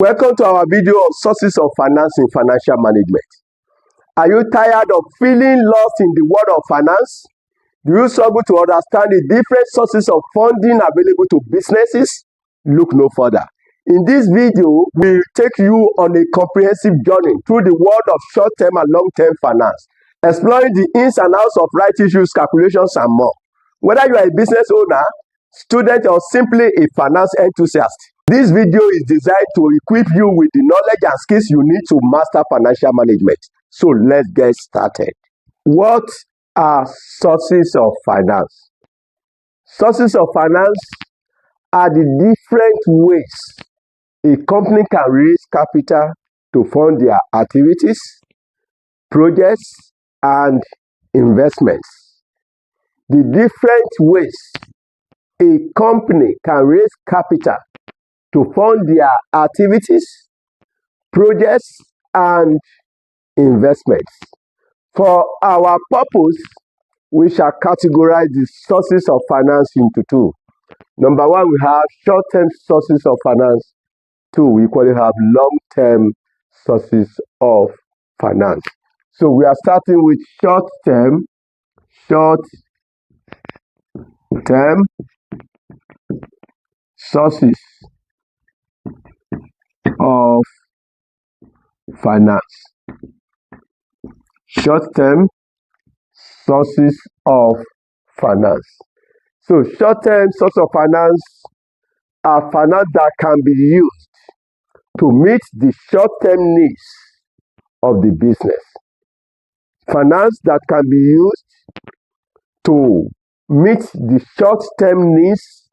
Welcome to our video on sources of finance in financial management. Are you tired of feeling lost in the world of finance? Do you struggle to understand the different sources of funding available to businesses? Look no further. In this video, we'll take you on a comprehensive journey through the world of short-term and long-term finance, exploring the ins and outs of right issues, calculations, and more. Whether you are a business owner, student, or simply a finance enthusiast, this video is designed to equip you with the knowledge and skills you need to master financial management. So let's get started. What are sources of finance? Sources of finance are the different ways a company can raise capital to fund their activities, projects, and investments. The different ways a company can raise capital to fund their activities, projects, and investments. For our purpose, we shall categorize the sources of finance into two. Number one, we have short-term sources of finance. Two, we equally have long-term sources of finance. So we are starting with short-term sources of finance. Short-term sources of finance. So short-term sources of finance are finance that can be used to meet the short-term needs of the business. Finance that can be used to meet the short-term needs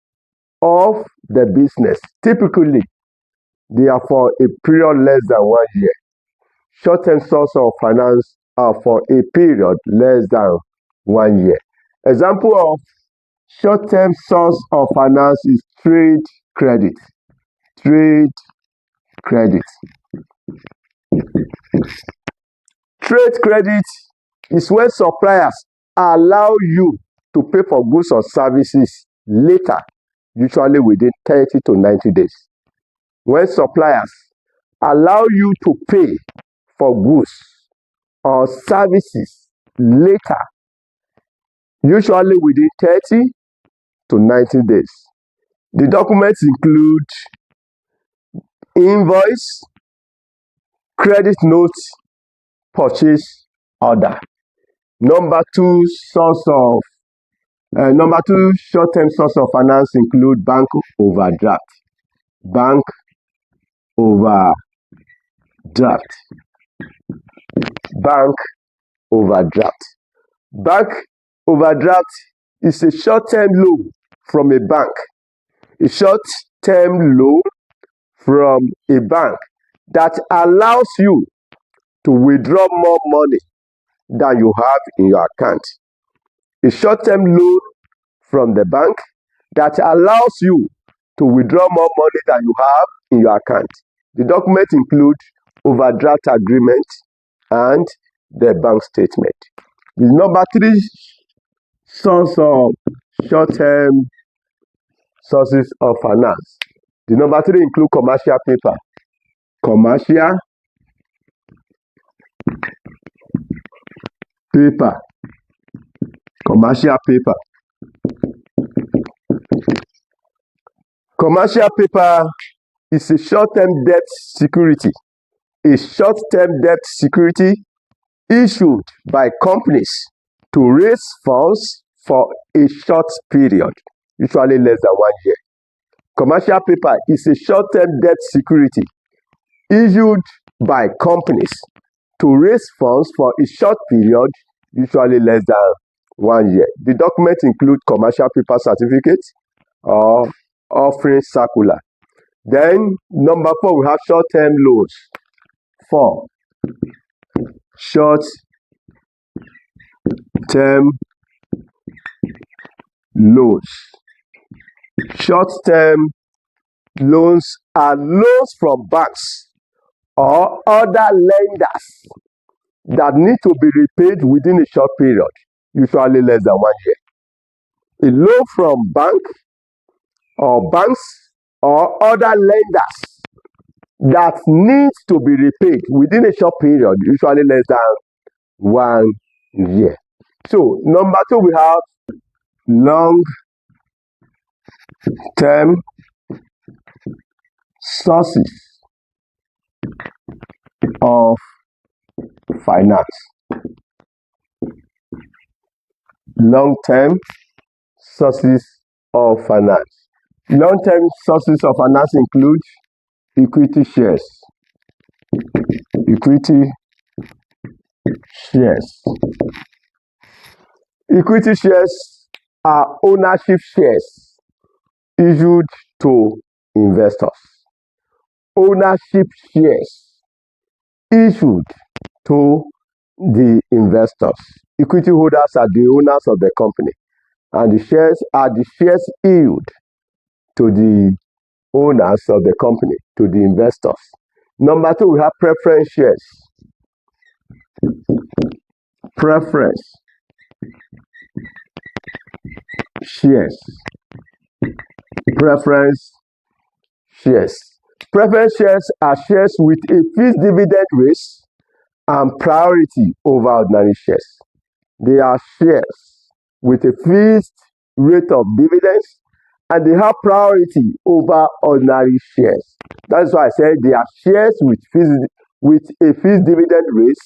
of the business. Typically, they are for a period less than 1 year. Short-term source of finance are for a period less than 1 year. Example of short-term source of finance is trade credit. Trade credit. Trade credit is when suppliers allow you to pay for goods or services later, usually within 30 to 90 days. When suppliers allow you to pay for goods or services later, usually within 30 to 90 days. The documents include invoice, credit note, purchase order. Number two short-term source of finance include bank overdraft. Bank overdraft. Bank overdraft. Bank overdraft is a short-term loan from a bank. A short-term loan from a bank that allows you to withdraw more money than you have in your account. A short-term loan from the bank that allows you to withdraw more money than you have in your account. The documents include overdraft agreement and the bank statement. The number three source of short-term sources of finance. The number three include commercial paper. Commercial paper. Commercial paper. Commercial paper is a short-term debt security. A short-term debt security issued by companies to raise funds for a short period, usually less than 1 year. Commercial paper is a short-term debt security issued by companies to raise funds for a short period, usually less than 1 year. The documents include commercial paper certificates or offering circular. Then number four, we have short-term loans. 4. Short-term loans. Short-term loans are loans from banks or other lenders that need to be repaid within a short period, usually less than 1 year. A loan from banks or other lenders that needs to be repaid within a short period, usually less than 1 year. So number 2, we have long-term sources of finance. Long-term sources of finance. Long-term sources of finance include equity shares. Equity shares. Equity shares are ownership shares issued to investors. Ownership shares issued to the investors. Equity holders are the owners of the company, and the shares are the shares issued to the owners of the company, to the investors. Number 2, we have preference shares. Preference shares. Preference shares. Preference shares are shares with a fixed dividend rate and priority over ordinary shares. They are shares with a fixed rate of dividends, and they have priority over ordinary shares. That's why I said they are shares with a fixed dividend rate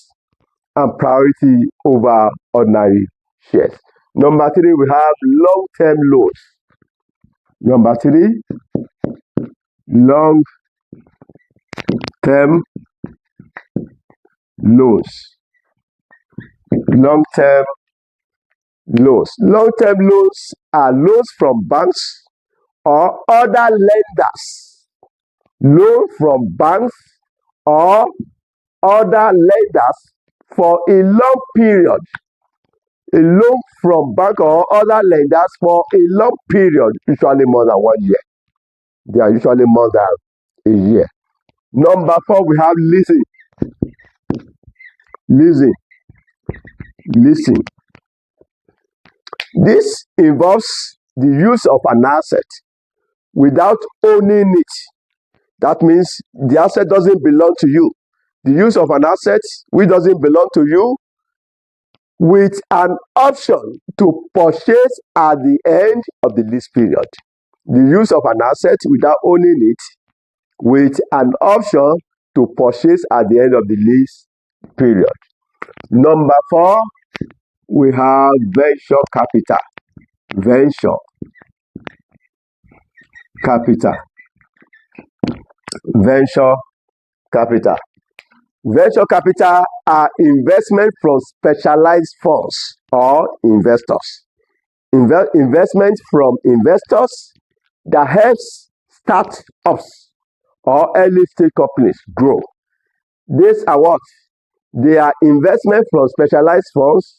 and priority over ordinary shares. Number 3, we have long-term loans. Number 3, long-term loans. Long-term loans. Long-term loans are loans from banks or other lenders. Loan from banks or other lenders for a long period. A loan from bank or other lenders for a long period, usually more than 1 year. They are usually more than a year. Number 4, we have leasing. Leasing. This involves the use of an asset without owning it. That means the asset doesn't belong to you. The use of an asset which doesn't belong to you, with an option to purchase at the end of the lease period. The use of an asset without owning it, with an option to purchase at the end of the lease period. Number 4, we have venture capital. Venture capital. Venture capital. Venture capital are investment from specialized funds or investors. Investment from investors that helps startups or early stage companies grow. These are what? They are investment from specialized funds.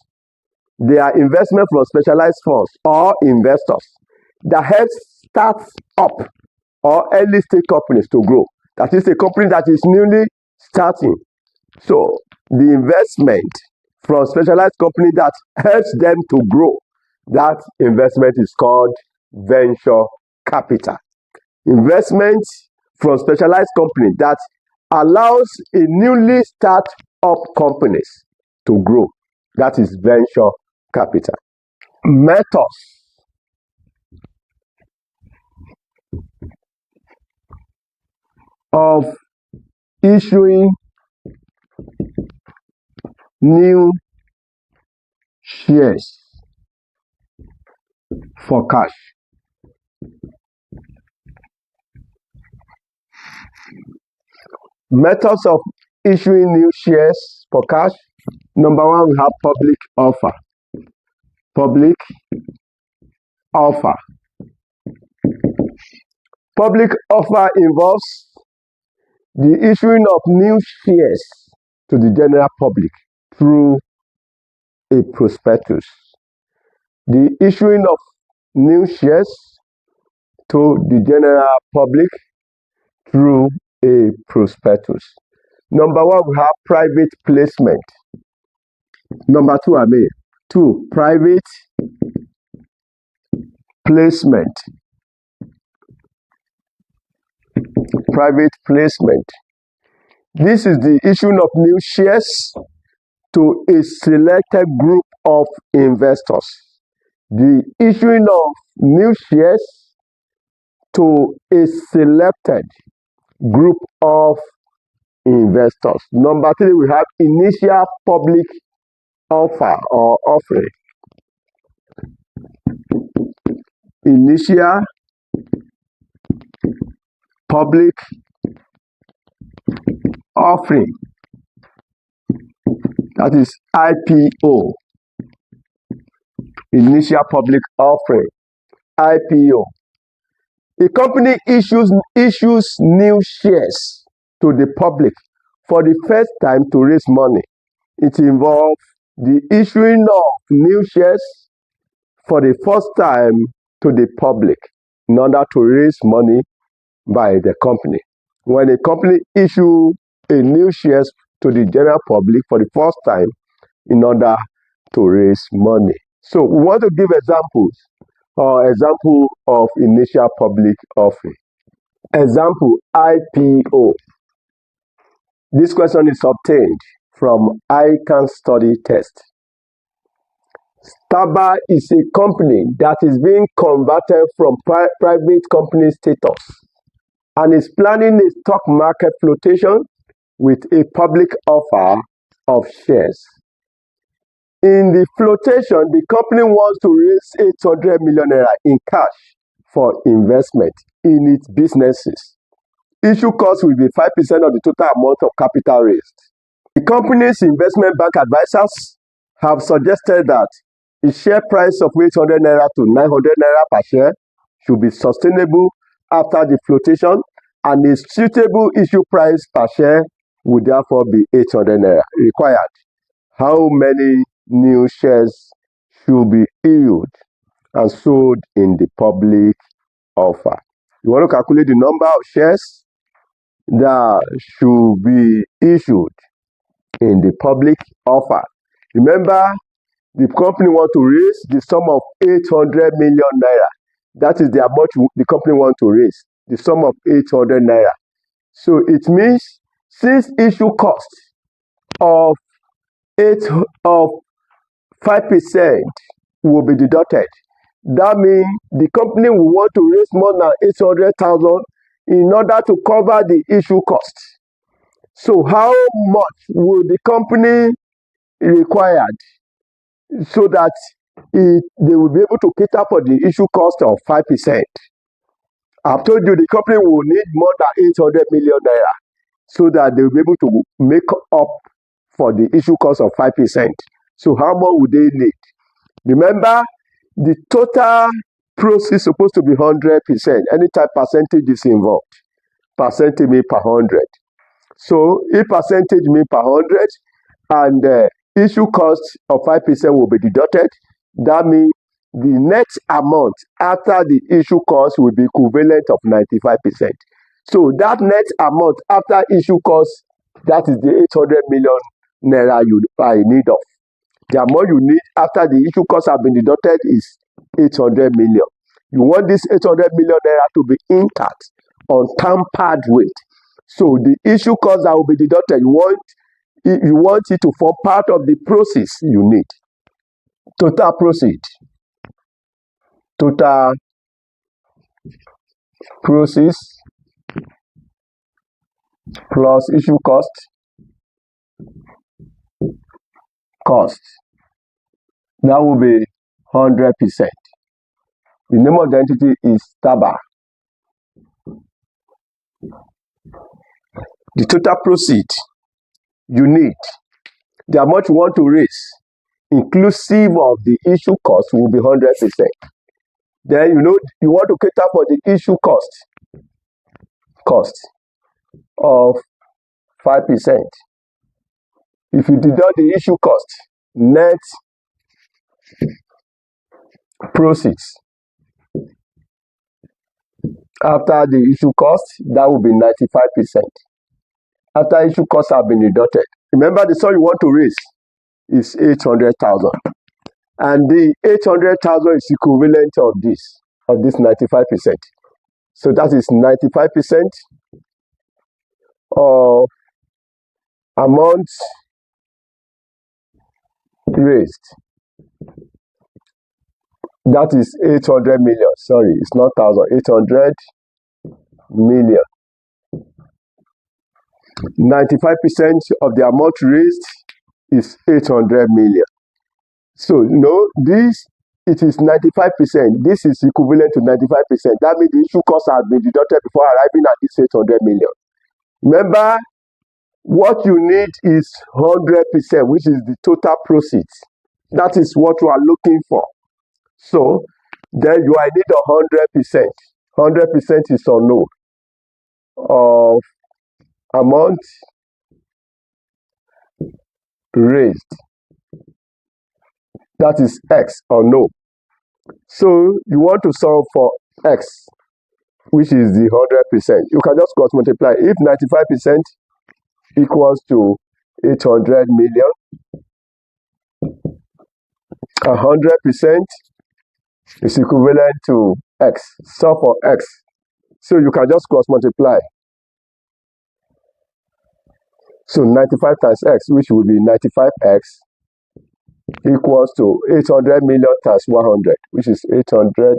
They are investment from specialized funds or investors that helps start up or early stage companies to grow. That is a company that is newly starting. So the investment from specialized company that helps them to grow, that investment is called venture capital. Investment from specialized company that allows a newly start up companies to grow, that is venture capital. Methods of issuing new shares for cash. Methods of issuing new shares for cash. Number 1, we have public offer. Public offer. Public offer involves the issuing of new shares to the general public through a prospectus. The issuing of new shares to the general public through a prospectus. Number 1, we have private placement. Number 2, private placement. Private placement. This is the issuing of new shares to a selected group of investors. The issuing of new shares to a selected group of investors. Number 3, we have initial public offer or offering. Initial public offering. That is IPO. Initial public offering. IPO. A company issues new shares to the public for the first time to raise money. It involves the issuing of new shares for the first time to the public in order to raise money by the company. When a company issues a new shares to the general public for the first time in order to raise money. So we want to give example of initial public offering. Example, IPO. This question is obtained from ICANN study test. Starboard is a company that is being converted from private company status and is planning a stock market flotation with a public offer of shares. In the flotation, the company wants to raise 800 million naira in cash for investment in its businesses. Issue cost will be 5% of the total amount of capital raised. The company's investment bank advisors have suggested that the share price of 800 naira to 900 naira per share should be sustainable after the flotation, and a suitable issue price per share would therefore be 800 naira required. How many new shares should be issued and sold in the public offer? You want to calculate the number of shares that should be issued in the public offer. Remember, the company wants to raise the sum of 800 million naira. That is the amount the company wants to raise, the sum of 800 naira. So it means since issue cost of 5% will be deducted, that means the company will want to raise more than 800,000 in order to cover the issue cost. So how much will the company required so that they will be able to cater for the issue cost of 5%? I've told you the company will need more than 800 million naira so that they will be able to make up for the issue cost of 5%. So how much would they need? Remember, the total proceeds is supposed to be 100%. Anytime percentage is involved, percentage means per 100. So if percentage means per 100 and issue cost of 5% will be deducted, that means the net amount after the issue cost will be equivalent of 95%. So that net amount after issue cost, that is the 800 million naira you are in need of. The amount you need after the issue costs have been deducted is 800 million. You want this 800 million naira to be intact, untampered with. So the issue cost that will be deducted, you want it to form part of the proceeds you need. Total proceed. Total proceeds plus issue cost. That will be 100%. The name of the entity is Starboard. The total proceed you need, the amount you want to raise, inclusive of the issue cost, will be 100%. Then you want to cater for the issue cost of 5%. If you deduct the issue cost, net proceeds after the issue cost, that will be 95%. After issue costs have been deducted, remember the sum you want to raise is 800,000, and the 800,000 is equivalent of this 95%. So that is 95% of amount raised, that is 800 million. Sorry, it's not 1,000, 800 million. 95% of the amount raised is 800 million. So, this, it is 95%. This is equivalent to 95%. That means the issue costs have been deducted before arriving at this 800 million. Remember, what you need is 100%, which is the total proceeds. That is what you are looking for. So, then you are in need of 100%. 100% is unknown of amount raised. That is X or no. So you want to solve for X, which is the 100%. You can just cross multiply. If 95% equals to 800 million, 100% is equivalent to X. Solve for X. So you can just cross multiply. So 95 times X, which will be 95X, equals to 800 million times 100, which is 800.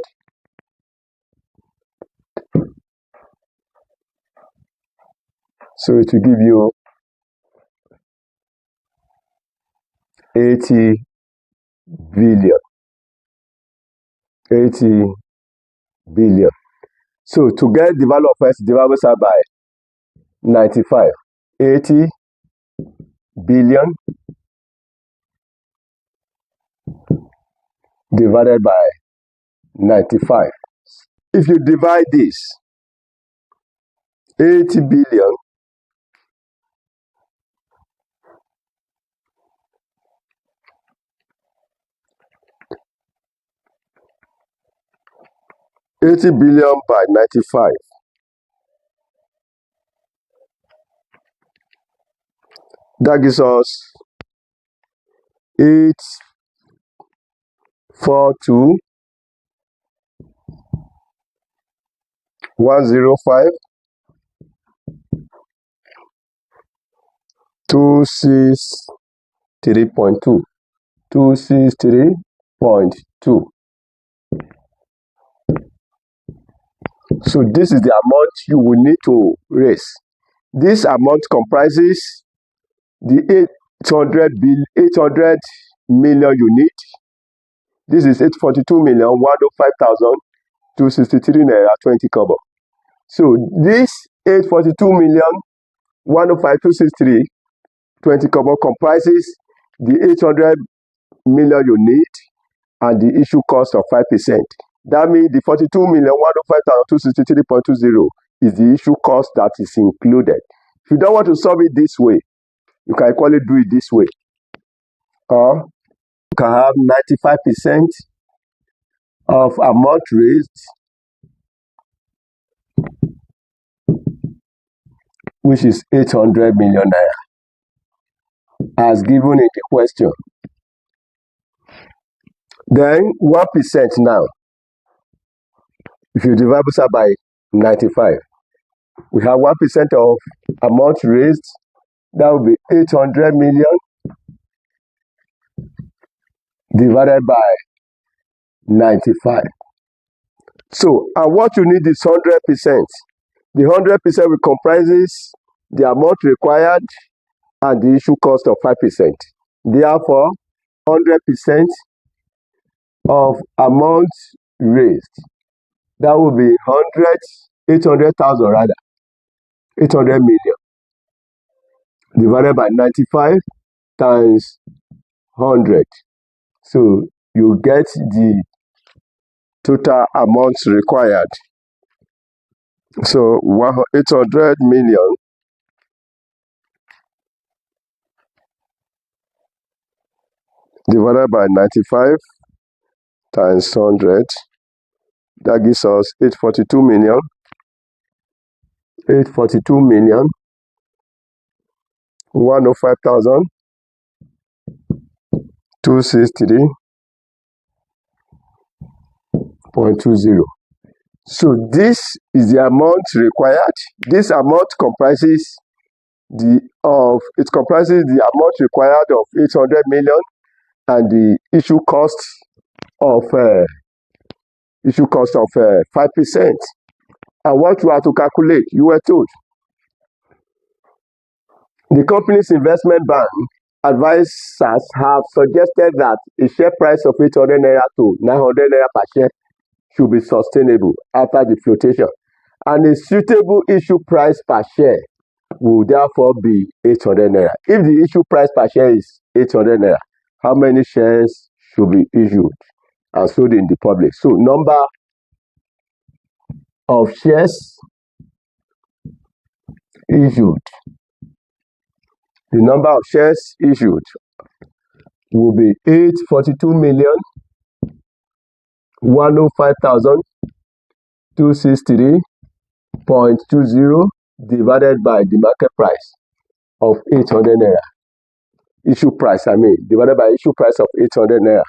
So it will give you 80 billion. 80 billion. So to get the value of X, divide by 95. 80 billion divided by 95. If you divide this, 80 billion by 95. That gives us 842 105 263.2 263.2. So this is the amount you will need to raise. This amount comprises the 800 million you need. This is 842,105,263 naira 20 kobo. So this 842,105,263 20 kobo comprises the 800 million you need and the issue cost of 5%. That means the 42,105,263.20 is the issue cost that is included. If you don't want to solve it this way, you can equally do it this way. Or you can have 95% of amount raised, which is 800 million naira, as given in the question. Then 1% now. If you divide by 95, we have 1% of amount raised. That will be 800 million divided by 95. So, and what you need is 100%. The 100% will comprises the amount required and the issue cost of 5%. Therefore, 100% of amount raised, that will be 800,000 rather, 800 million divided by 95 times 100. So you get the total amounts required. So 800 million divided by 95 times 100, that gives us 842 million. 105,263.20. So this is the amount required. This amount comprises It comprises the amount required of 800 million and the issue cost of 5%. And what you have to calculate, you were told. The company's investment bank advisors have suggested that a share price of 800 naira to 900 naira per share should be sustainable after the flotation, and a suitable issue price per share will therefore be 800 naira. If the issue price per share is 800 naira, how many shares should be issued and sold in the public? So number of shares issued, the number of shares issued will be 842,105,263.20 divided by the market price of 800 naira. Issue price, divided by issue price of 800 naira.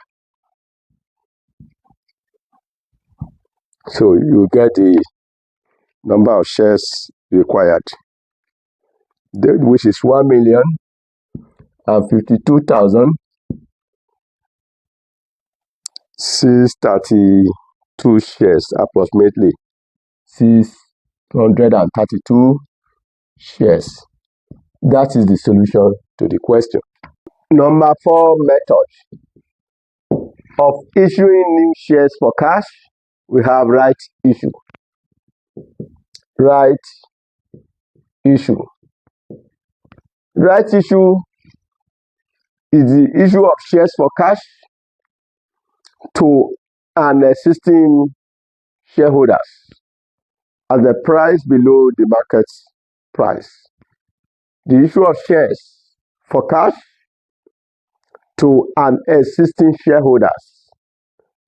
So you get the number of shares required, which is 1,052,632 shares, approximately 632 shares. That is the solution to the question. Number 4 method of issuing new shares for cash, we have right issue. Right issue. Right issue is the issue of shares for cash to an existing shareholders at the price below the market price. The issue of shares for cash to an existing shareholders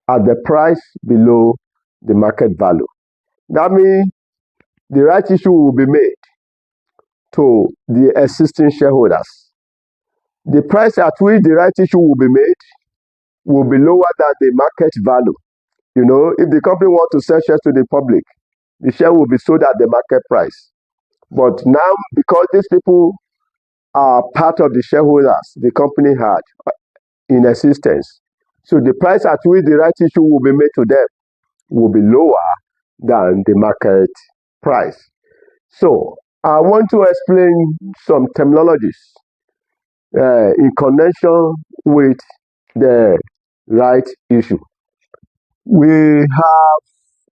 at the price below the market value. That means the right issue will be made to the existing shareholders. The price at which the right issue will be made will be lower than the market value. You know, if the company wants to sell shares to the public, the share will be sold at the market price. But now, because these people are part of the shareholders the company had in existence, so the price at which the right issue will be made to them will be lower than the market price. So I want to explain some terminologies in connection with the right issue. We have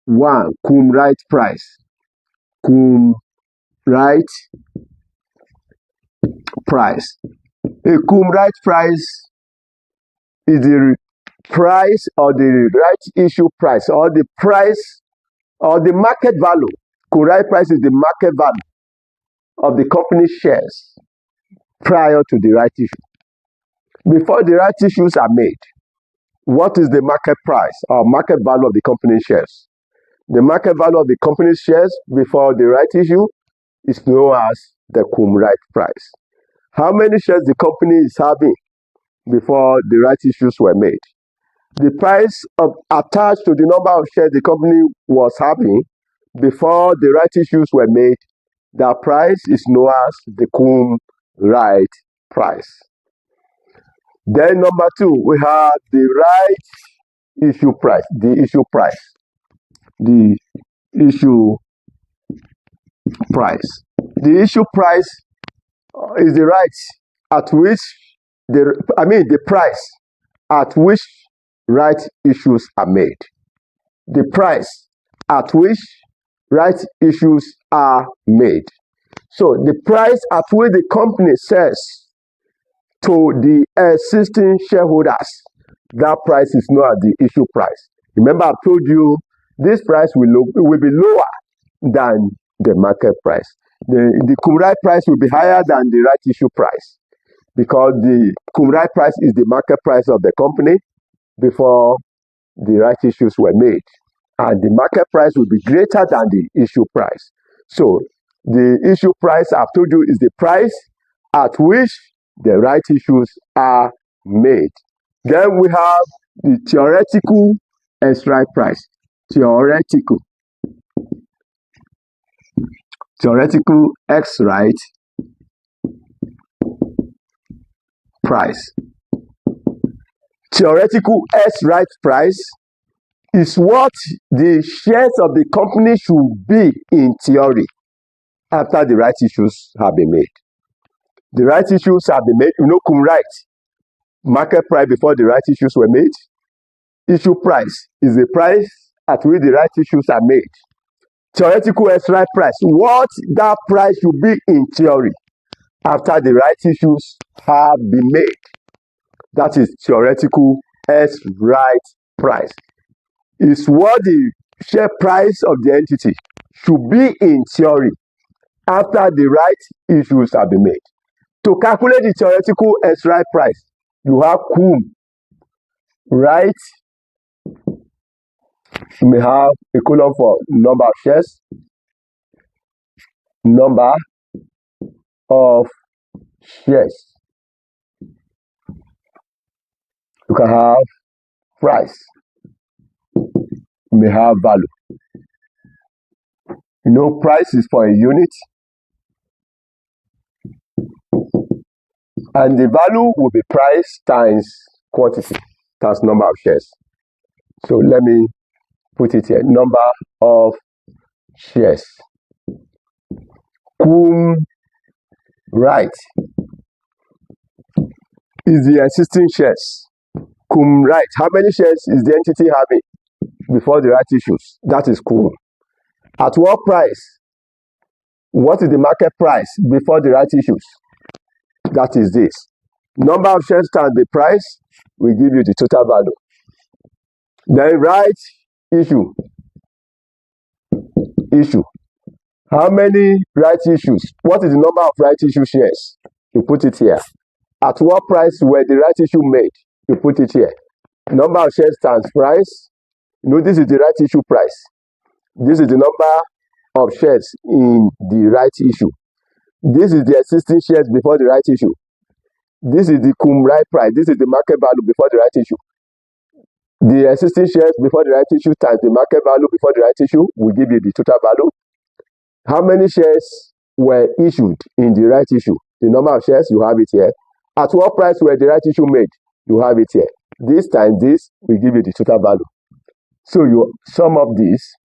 one, cum right price. Cum right price. A cum right price is the price or the right issue price or the price or the market value. Cum right price is the market value of the company's shares prior to the right issue. Before the right issues are made, what is the market price or market value of the company's shares? The market value of the company's shares before the right issue is known as the cum right price. How many shares the company is having before the right issues were made? The price attached to the number of shares the company was having before the right issues were made, that price is known as the cum right price. Then number 2, we have the right issue price, the issue price. The issue price. The issue price is the right at which the price at which right issues are made. The price at which right issues are made. So the price at which the company sells to the existing shareholders, that price is known as the issue price. Remember, I told you this price will be lower than the market price. The cum right price will be higher than the right issue price because the cum right price is the market price of the company before the right issues were made, and the market price will be greater than the issue price. So the issue price, I've told you, is the price at which the right issues are made. Then we have the theoretical ex-right price. Theoretical ex-right price. Theoretical S-right price is what the shares of the company should be in theory after the right issues have been made. The right issues have been made, cum right, market price before the right issues were made. Issue price is the price at which the right issues are made. Theoretical S-right price, what that price should be in theory after the right issues have been made. That is theoretical S-right price. Is what the share price of the entity should be in theory after the right issues have been made. To calculate the theoretical S-right price, you have cum, right? You may have a column for number of shares, number of shares. You can have price. You may have value. Price is for a unit, and the value will be price times quantity times number of shares. So let me put it here. Number of shares. Cum right is the existing shares. Cum right. How many shares is the entity having before the right issues? That is cum. At what price? What is the market price before the right issues? That is this. Number of shares times the price will give you the total value. Then right issue. How many right issues? What is the number of right issue shares? You put it here. At what price were the right issue made? You put it here. Number of shares times price. This is the right issue price. This is the number of shares in the right issue. This is the existing shares before the right issue. This is the cum right price. This is the market value before the right issue. The existing shares before the right issue times the market value before the right issue will give you the total value. How many shares were issued in the right issue? The number of shares, you have it here. At what price were the right issue made? You have it here. This times this will give you the total value. So you sum up this.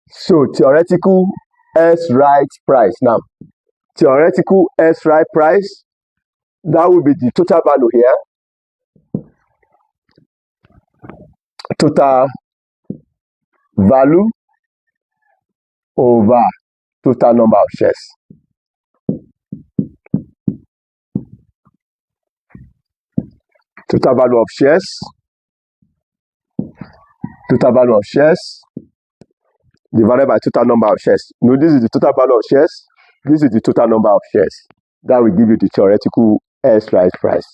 So theoretical S-right price. Now, theoretical S-right price, that will be the total value here. Total value over total number of shares. Total value of shares. Total value of shares divided by total number of shares. This is the total value of shares. This is the total number of shares. That will give you the theoretical S-right price.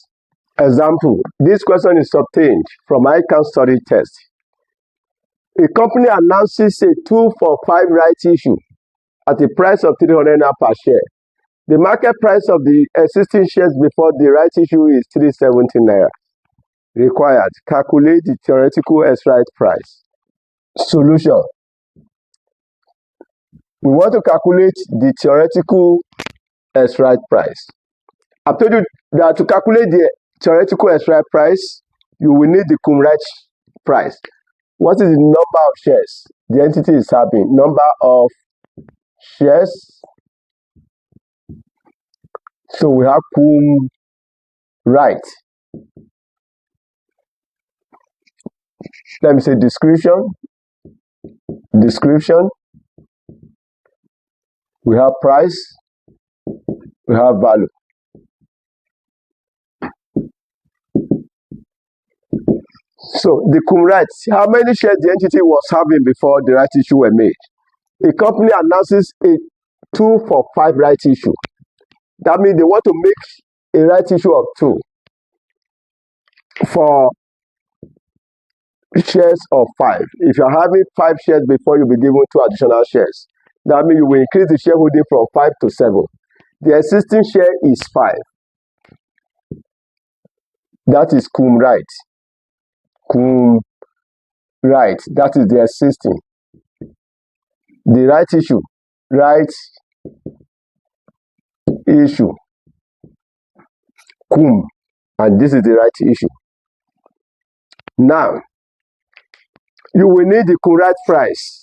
Example, this question is obtained from ICANN study test. A company announces a 2 for 5 rights issue at a price of 300 naira per share. The market price of the existing shares before the right issue is 370 naira. Required. Calculate the theoretical S-right price. Solution. We want to calculate the theoretical S-right price. I've told you that to calculate the theoretical S-right price, you will need the cum right price. What is the number of shares the entity is having? Number of shares. So we have cum right. Let me say description. We have price. We have value. So the cum rights, how many shares the entity was having before the right issue were made? A company announces a 2 for 5 right issue. That means they want to make a right issue of 2 for shares of 5. If you're having 5 shares before you be given 2 additional shares, that means you will increase the shareholding from 5 to 7. The existing share is 5. That is cum right. Cum right. That is the existing. The right issue. Right issue. cum, and this is the right issue. Now, you will need the cum right price.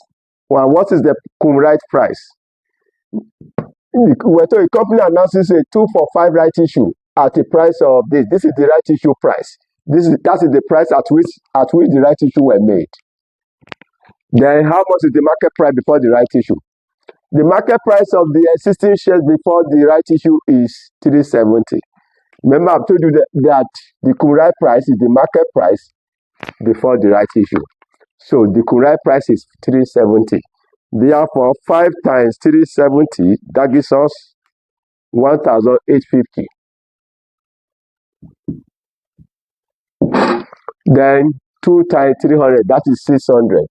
Well, what is the cum right price? A company announces a 2 for 5 right issue at a price of this. This is the right issue price. That is the price at which the right issue were made. Then how much is the market price before the right issue? The market price of the existing shares before the right issue is 370. Remember, I've told you that the cum right price is the market price before the right issue. So the cum right price is 370. Therefore, 5 times 370, that gives us 1,850. Then 2 times 300, that is 600.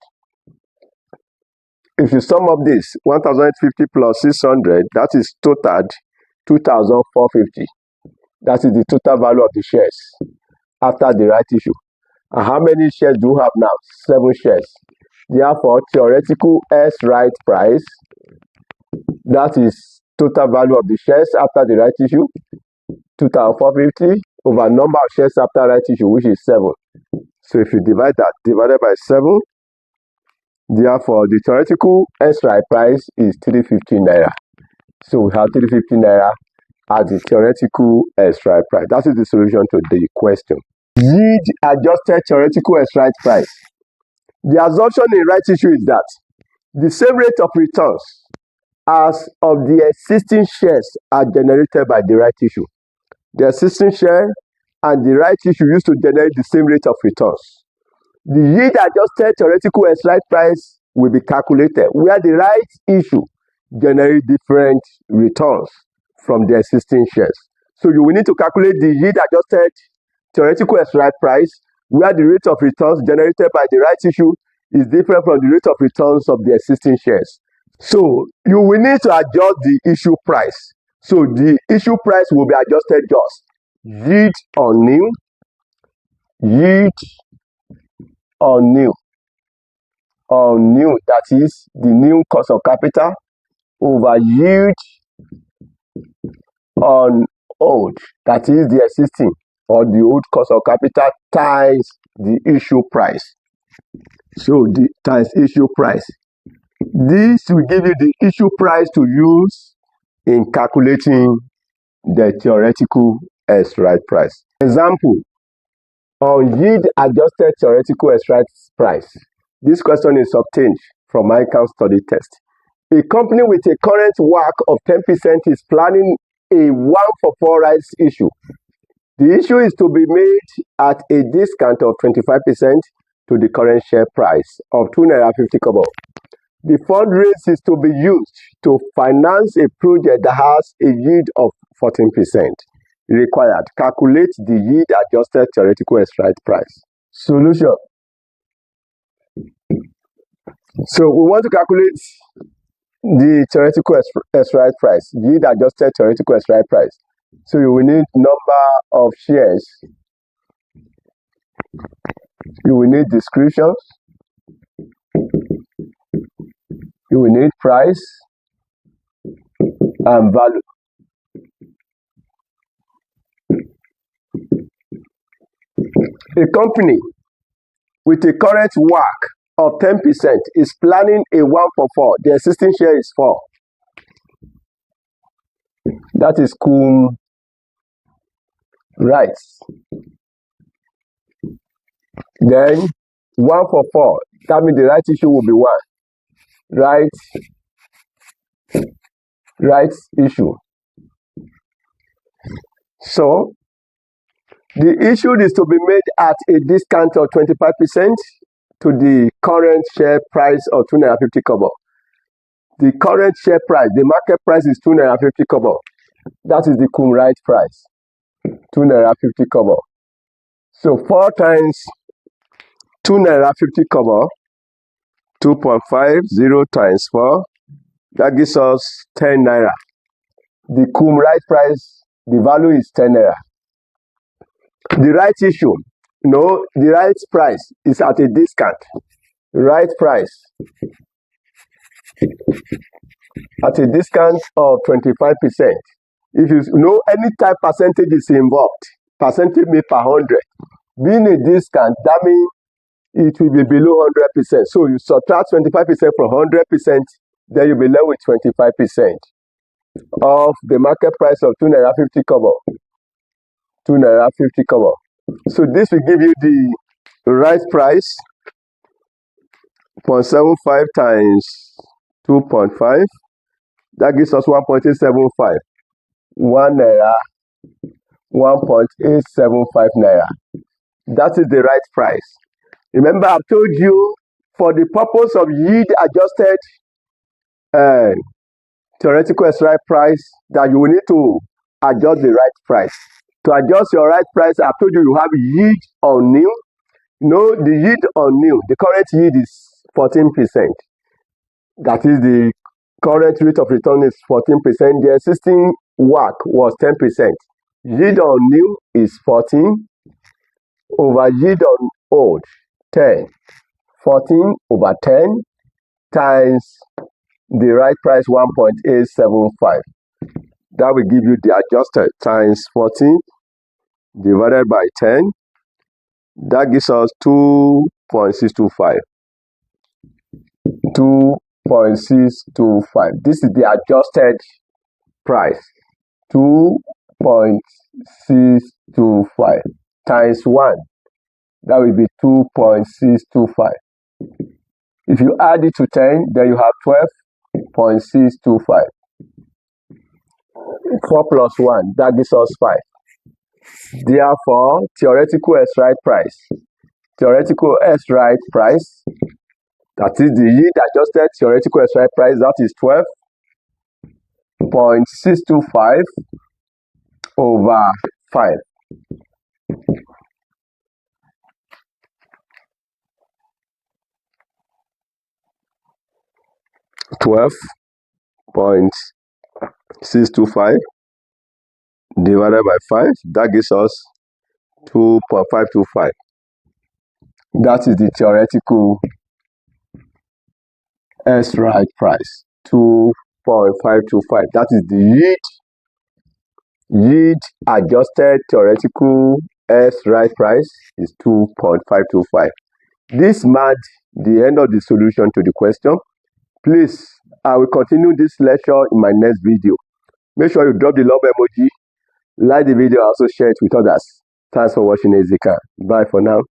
If you sum up this, 1,850 plus 600, that is totaled 2,450. That is the total value of the shares after the right issue. And how many shares do you have now? 7 shares. Therefore, theoretical S right price, that is total value of the shares after the right issue, 2,450 over number of shares after right issue, which is 7. So if you divide that, divided by 7, therefore the theoretical S right price is 350 naira. So we have 350 naira as the theoretical S right price. That is the solution to the question. Yield adjusted theoretical S right price. The assumption in right issue is that the same rate of returns as of the existing shares are generated by the right issue. The existing share and the right issue used to generate the same rate of returns. The yield adjusted theoretical S right price will be calculated where the right issue generates different returns from the existing shares. So you will need to calculate the yield adjusted theoretical S right price where the rate of returns generated by the right issue is different from the rate of returns of the existing shares. So you will need to adjust the issue price. So the issue price will be adjusted just yield on new, that is the new cost of capital, over yield on old, that is the existing or the old cost of capital, times the issue price. So the times issue price. This will give you the issue price to use in calculating the theoretical S right price. Example, on yield adjusted theoretical S right price. This question is obtained from ICANN study test. A company with a current WACC of 10% is planning a 1 for 4 rights issue. The issue is to be made at a discount of 25% to the current share price of 2.50 naira. The fundraise is to be used to finance a project that has a yield of 14%. Required. Calculate the yield adjusted theoretical S right price. Solution. So we want to calculate the theoretical S right price, yield adjusted theoretical S right price. So you will need number of shares. You will need descriptions. You will need price and value. A company with a current WACC of 10% is planning a 1 for 4. The existing share is 4. That is cum rights. Then 1 for 4. That means the right issue will be 1. Right issue. So the issue is to be made at a discount of 25% to the current share price of 2.50 naira. The current share price, the market price is 2.50 naira. That is the cum right price, 2.50 naira. So 4 times 2.50 naira, 2.50 times 4, that gives us 10 naira. The cum right price, the value is 10 naira. The right issue, no, the right price is at a discount. Right price at a discount of 25%. If you know any type percentage is involved, percentage made per 100, being a discount, that means it will be below 100%. So you subtract 25% from 100%, then you'll be left with 25% of the market price of 2 naira 50 kobo. 2 naira 50 kobo. So this will give you the right price. 0.75 times 2.5, that gives us 1.875. 1 naira, 1.875 naira. That is the right price. Remember, I've told you, for the purpose of yield adjusted theoretical extract price, that you will need to adjust the right price. To adjust your right price, I've told you, you have yield on new. No, the yield on new, the current yield is 14%. That is, the current rate of return is 14%. The existing WACC was 10%. Yield on new is 14 over yield on old, 10. 14 over 10 times the right price, 1.875. That will give you the adjusted times 14 divided by 10. That gives us 2.625. 2.625. This is the adjusted price. 2.625 times 1. That will be 2.625. If you add it to 10, then you have 12.625. 4 plus 1, that gives us 5. Therefore, theoretical S-right price. Theoretical S-right price, that is the yield adjusted theoretical S-right price, that is 12.625 over 5. $12.625 divided by 5, that gives us 2.525. That is the theoretical S-right price, 2.525. That is the yield adjusted theoretical S-right price is 2.525. This marks the end of the solution to the question. Please, I will continue this lecture in my next video. Make sure you drop the love emoji, like the video, also share it with others. Thanks for watching Ezeka. Bye for now.